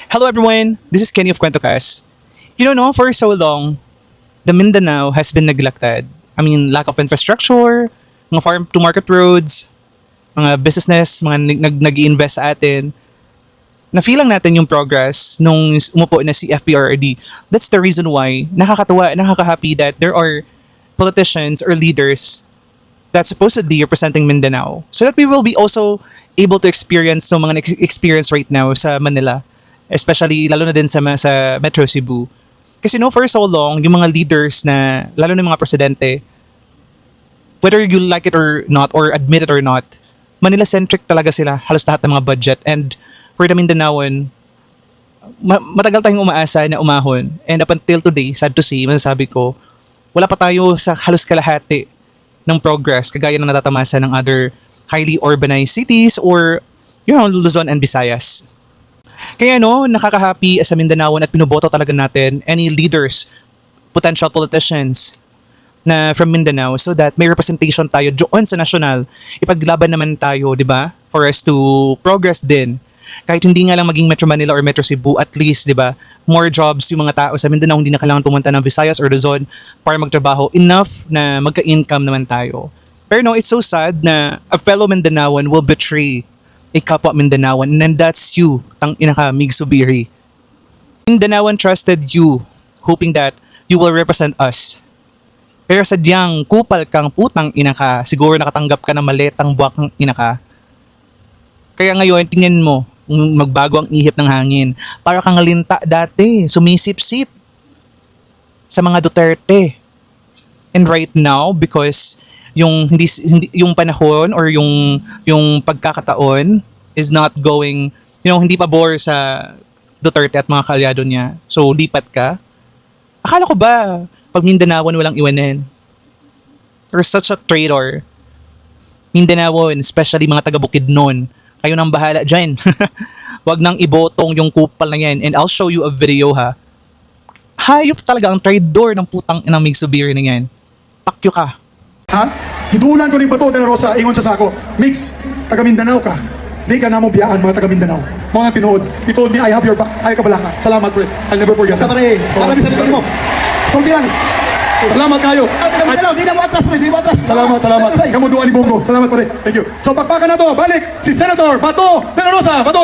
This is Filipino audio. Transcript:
Hello everyone, this is Kenny of Kwentocast. You don't know, for so long, the Mindanao has been neglected. I mean, lack of infrastructure, mga farm-to-market roads, mga business, mga nag-i-invest sa atin. Na-feel lang natin yung progress nung umupo na si FPRRD. That's the reason why nakakatuwa, nakaka-happy that there are politicians or leaders that supposedly representing Mindanao. So that we will be also able to experience no mga experience right now sa Manila. Especially, lalo na din sa Metro Cebu. Kasi for so long, yung mga leaders na, lalo na yung mga presidente, whether you like it or not, or admit it or not, Manila-centric talaga sila, halos lahat ng mga budget. And for the Mindanaoan, matagal tayong umaasa na umahon. And up until today, sad to say, masasabi ko, wala pa tayo sa halos kalahati ng progress, kagaya ng natatamasa ng other highly urbanized cities or, Luzon and Visayas. Kaya nakaka-happy as a Mindanaoan at pinuboto talaga natin any leaders, potential politicians na from Mindanao so that may representation tayo doon sa national. Ipaglaban naman tayo, di ba? For us to progress din. Kahit hindi nga lang maging Metro Manila or Metro Cebu, at least, di ba? More jobs yung mga tao sa Mindanao, hindi na kailangan pumunta ng Visayas or Luzon para magtrabaho. Enough na magka-income naman tayo. Pero it's so sad na a fellow Mindanaoan will betray a kapwa Mindanaoan, and that's you, tang ina ka, Mig Subiri. Mindanaoan trusted you, hoping that you will represent us. Pero sadyang kupal kang putang ina ka, siguro nakatanggap ka ng maletang buwakang ina ka. Kaya ngayon, tingnan mo, magbago ang ihip ng hangin. Para kang linta dati, sumisip-sip sa mga Duterte. And right now, because yung hindi yung panahon or yung pagkakataon is not going, hindi pabor sa Duterte at mga kalyado niya. So lipat ka. Akala ko ba pag Mindanaoan walang iwanan? You're such a traitor. Mindanaoan, especially mga taga Bukidnon, kayo nang bahala dyan. Wag nang ibotong yung kupal na yan. And I'll show you a video ha. Hayop talaga ang traitor ng putang inang Mig Subiri na yan. Pakyo ka. Ha? Hidulan ko ni Bato de la Rosa, ingon sa sako. Mix, taga Mindanao ka. Di ka na mo biyaan mga taga Mindanao. Mga tinuod. Ito ni I have your back. Ay ka balaka. Salamat pre. I'll never forget. Basta pare, marami sa likod mo. Sulti lang. Salamat kayo. Taga Mindanao, di na mo atras pre, di mo atras. Salamat. Kamu doa ni Bongo. Salamat pare. Thank you. So pagpaka na to, balik si Senator Bato de la Rosa. Bato.